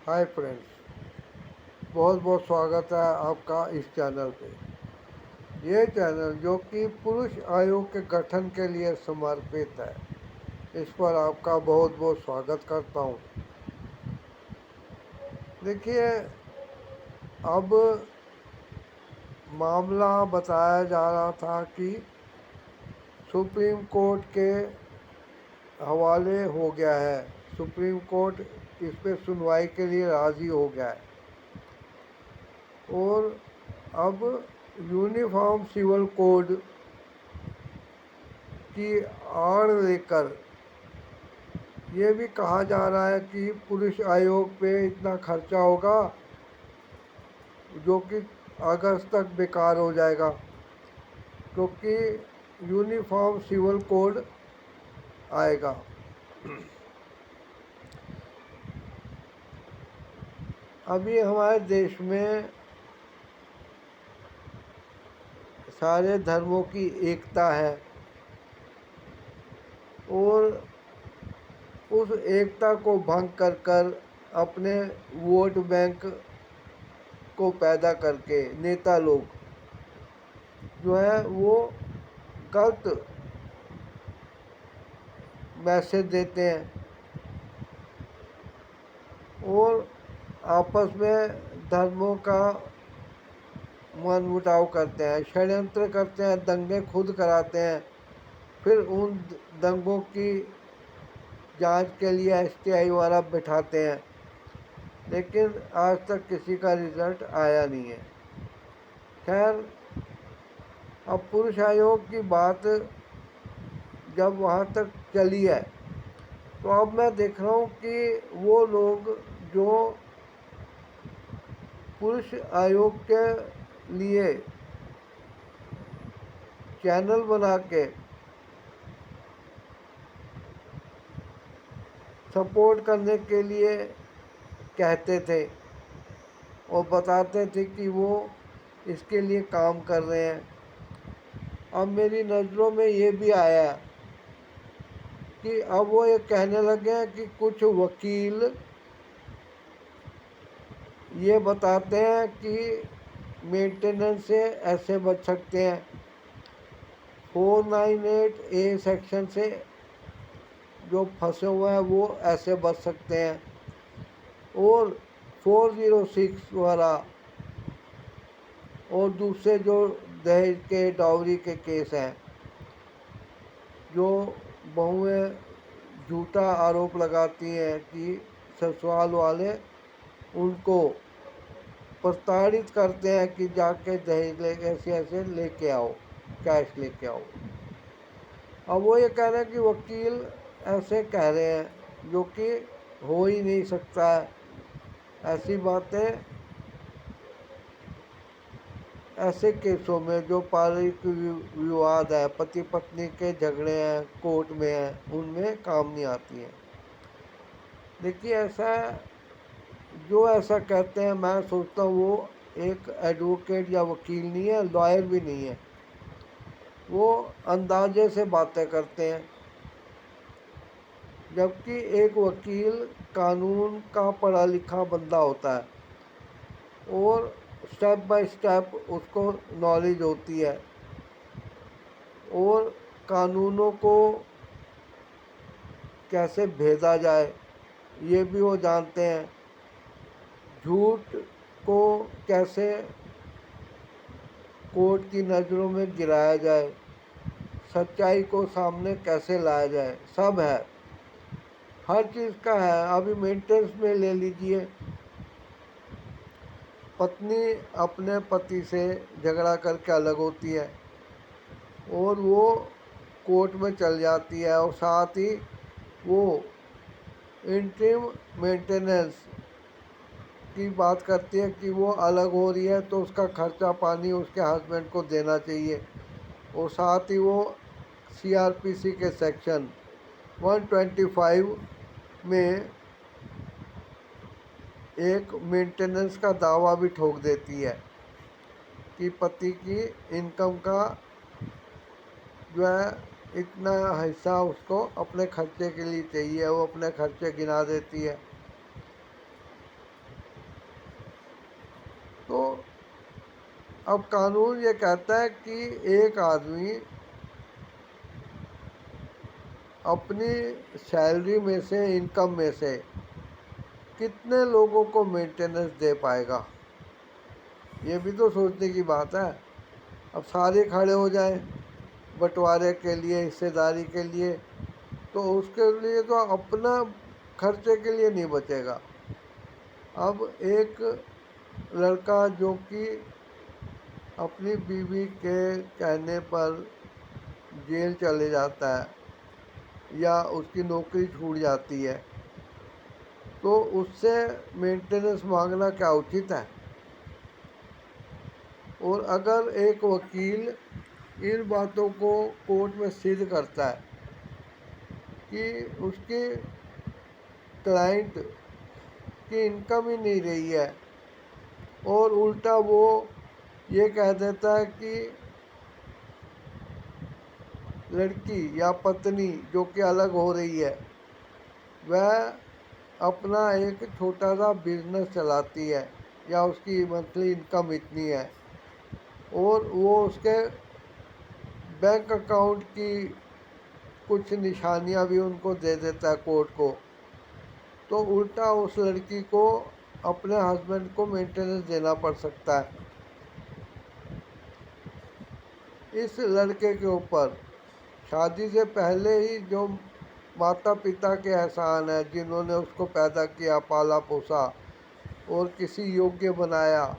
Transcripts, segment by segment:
Hi friends, बहुत बहुत स्वागत है आपका इस चैनल पे। ये चैनल जो कि पुरुष आयोग के गठन के लिए समर्पित है, इस पर आपका बहुत बहुत स्वागत करता हूँ। देखिए, अब मामला बताया जा रहा था कि सुप्रीम कोर्ट के हवाले हो गया है। सुप्रीम कोर्ट इस पे सुनवाई के लिए राज़ी हो गया है और अब यूनिफॉर्म सिविल कोड की आड़ लेकर ये भी कहा जा रहा है कि पुलिस आयोग पे इतना खर्चा होगा जो कि अगस्त तक बेकार हो जाएगा, क्योंकि यूनिफॉर्म सिविल कोड आएगा। अभी हमारे देश में सारे धर्मों की एकता है और उस एकता को भंग कर कर अपने वोट बैंक को पैदा करके नेता लोग जो है वो गलत मैसेज देते हैं और आपस में धर्मों का मन मुटाव करते हैं, षड्यंत्र करते हैं, दंगे खुद कराते हैं, फिर उन दंगों की जांच के लिए एसटीआई वाला बिठाते हैं, लेकिन आज तक किसी का रिजल्ट आया नहीं है। खैर, अब पुरुष आयोग की बात जब वहाँ तक चली है तो अब मैं देख रहा हूँ कि वो लोग जो पुरुष आयोग के लिए चैनल बना के सपोर्ट करने के लिए कहते थे और बताते थे कि वो इसके लिए काम कर रहे हैं, अब मेरी नज़रों में ये भी आया कि अब वो ये कहने लगे हैं कि कुछ वकील ये बताते हैं कि मेंटेनेंस से ऐसे बच सकते हैं, 498A सेक्शन से जो फंसे हुए हैं वो ऐसे बच सकते हैं, और 406 वाला और दूसरे जो दहेज के डाउरी के केस हैं, जो बहुएं झूठा आरोप लगाती हैं कि ससुराल वाले उनको प्रताड़ित करते हैं कि जाके दहेज ले ऐसे ऐसे लेके आओ, कैश लेके आओ। अब वो ये कह रहे हैं कि वकील ऐसे कह रहे हैं जो कि हो ही नहीं सकता है, ऐसी बातें ऐसे केसों में जो पारिवारिक विवाद है, पति पत्नी के झगड़े हैं, कोर्ट में हैं, उनमें काम नहीं आती हैं। देखिए, जो ऐसा कहते हैं, मैं सोचता हूँ वो एक एडवोकेट या वकील नहीं है, लॉयर भी नहीं है, वो अंदाजे से बातें करते हैं। जबकि एक वकील कानून का पढ़ा लिखा बंदा होता है और स्टेप बाय स्टेप उसको नॉलेज होती है और कानूनों को कैसे भेजा जाए ये भी वो जानते हैं, झूठ को कैसे कोर्ट की नज़रों में गिराया जाए, सच्चाई को सामने कैसे लाया जाए, सब है, हर चीज़ का है। अभी मेंटेनेंस में ले लीजिए, पत्नी अपने पति से झगड़ा करके अलग होती है और वो कोर्ट में चल जाती है और साथ ही वो इंटरिम मेंटेनेंस की बात करती है कि वो अलग हो रही है तो उसका खर्चा पानी उसके हस्बैंड को देना चाहिए, और साथ ही वो सीआरपीसी के सेक्शन 125 में एक मेंटेनेंस का दावा भी ठोक देती है कि पति की इनकम का जो है इतना हिस्सा उसको अपने खर्चे के लिए चाहिए, वो अपने खर्चे गिना देती है। अब कानून ये कहता है कि एक आदमी अपनी सैलरी में से, इनकम में से कितने लोगों को मेंटेनेंस दे पाएगा। ये भी तो सोचने की बात है। अब सारे खड़े हो जाएं बंटवारे के लिए, हिस्सेदारी के लिए, तो उसके लिए तो अपना खर्चे के लिए नहीं बचेगा। अब एक लड़का जो कि अपनी बीवी के कहने पर जेल चले जाता है या उसकी नौकरी छूट जाती है, तो उससे मेंटेनेंस मांगना क्या उचित है। और अगर एक वकील इन बातों को कोर्ट में सिद्ध करता है कि उसके क्लाइंट की इनकम ही नहीं रही है, और उल्टा वो ये कह देता है कि लड़की या पत्नी जो कि अलग हो रही है, वह अपना एक छोटा सा बिजनेस चलाती है या उसकी मंथली इनकम इतनी है, और वो उसके बैंक अकाउंट की कुछ निशानियां भी उनको दे देता है कोर्ट को, तो उल्टा उस लड़की को अपने हस्बैंड को मेंटेनेंस देना पड़ सकता है। इस लड़के के ऊपर शादी से पहले ही जो माता पिता के एहसान है, जिन्होंने उसको पैदा किया, पाला पोसा और किसी योग्य बनाया,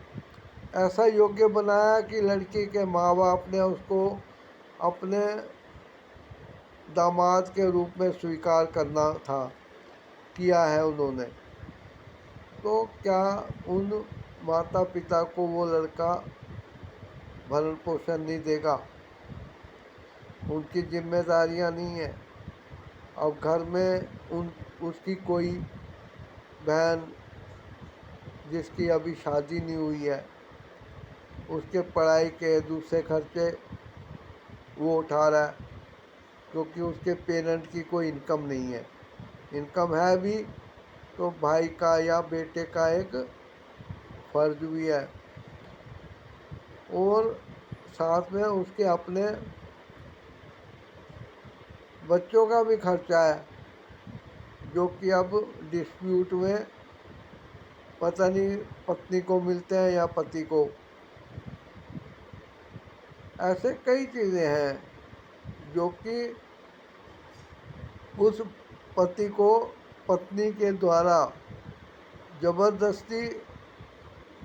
ऐसा योग्य बनाया कि लड़की के माँ बाप ने उसको अपने दामाद के रूप में स्वीकार करना था, किया है उन्होंने, तो क्या उन माता पिता को वो लड़का भरण पोषण नहीं देगा। उनकी जिम्मेदारियां नहीं है। अब घर में उसकी कोई बहन जिसकी अभी शादी नहीं हुई है, उसके पढ़ाई के दूसरे खर्चे वो उठा रहा है, क्योंकि उसके पेरेंट की कोई इनकम नहीं है। इनकम है भी तो भाई का या बेटे का एक फर्ज भी है, और साथ में उसके अपने बच्चों का भी खर्चा है, जो कि अब डिस्प्यूट में पता नहीं पत्नी को मिलते हैं या पति को। ऐसे कई चीज़ें हैं जो कि उस पति को पत्नी के द्वारा ज़बरदस्ती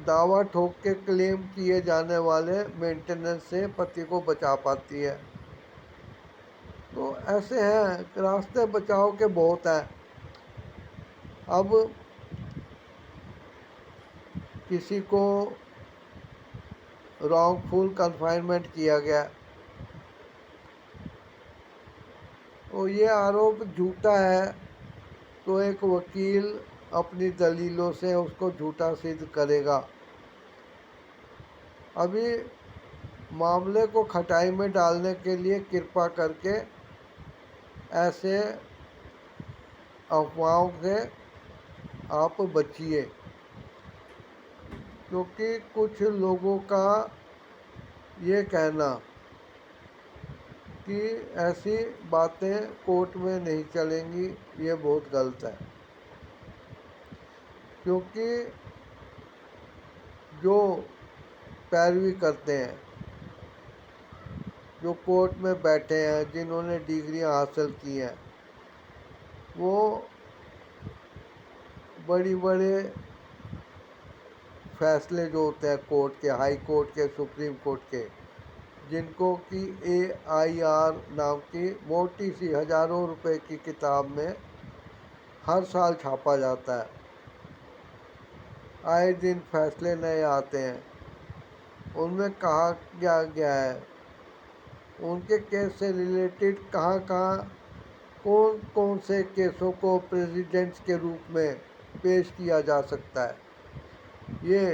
दावा ठोक के क्लेम किए जाने वाले मेंटेनेंस से पति को बचा पाती है। तो ऐसे हैं, रास्ते बचाव के बहुत हैं। अब किसी को रॉन्गफुल कन्फाइनमेंट किया गया, और ये आरोप झूठा है, तो एक वकील अपनी दलीलों से उसको झूठा सिद्ध करेगा। अभी मामले को खटाई में डालने के लिए कृपा करके ऐसे अफवाहों से आप बचिए, क्योंकि कुछ लोगों का ये कहना कि ऐसी बातें कोर्ट में नहीं चलेंगी, ये बहुत गलत है। क्योंकि जो पैरवी करते हैं, जो कोर्ट में बैठे हैं, जिन्होंने डिग्रियां हासिल की हैं, वो बड़ी बड़े फैसले जो होते हैं कोर्ट के, हाई कोर्ट के, सुप्रीम कोर्ट के, जिनको कि AIR नाम की मोटी सी हज़ारों रुपए की किताब में हर साल छापा जाता है, आए दिन फैसले नए आते हैं, उनमें कहा गया है उनके केस से रिलेटेड कहाँ कहाँ कौन कौन से केसों को प्रेसिडेंट्स के रूप में पेश किया जा सकता है, ये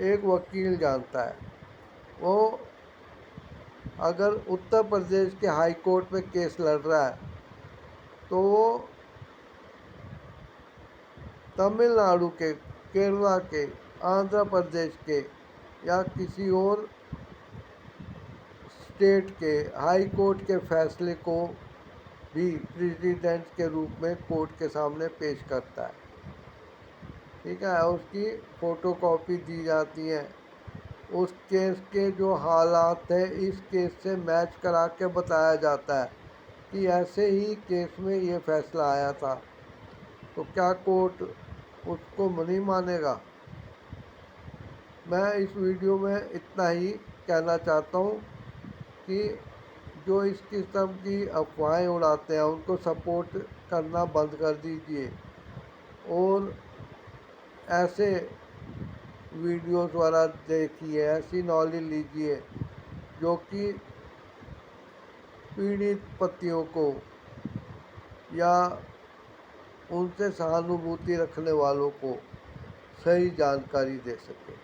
एक वकील जानता है। वो अगर उत्तर प्रदेश के हाई कोर्ट में केस लड़ रहा है, तो वो तमिलनाडु के, केरला के, आंध्र प्रदेश के या किसी और स्टेट के हाई कोर्ट के फैसले को भी प्रेसिडेंट के रूप में कोर्ट के सामने पेश करता है। ठीक है, उसकी फ़ोटो कॉपी दी जाती है। उस केस के जो हालात है इस केस से मैच करा के बताया जाता है कि ऐसे ही केस में ये फैसला आया था, तो क्या कोर्ट उसको नहीं मानेगा। मैं इस वीडियो में इतना ही कहना चाहता हूँ कि जो इस किस्म की अफवाहें उड़ाते हैं उनको सपोर्ट करना बंद कर दीजिए और ऐसे वीडियोस वगैरह देखिए, ऐसी नॉलेज लीजिए जो कि पीड़ित पतियों को या उनसे सहानुभूति रखने वालों को सही जानकारी दे सके।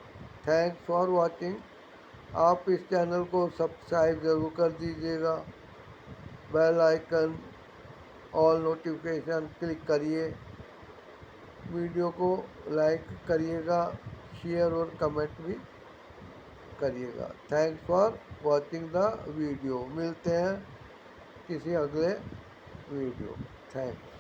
Thanks for watching. आप इस चैनल को सब्सक्राइब ज़रूर कर दीजिएगा, bell icon all notification click करिए, वीडियो को लाइक करिएगा, शेयर और कमेंट भी करिएगा। Thanks for watching the video. मिलते हैं किसी अगले वीडियो में। थैंक्स।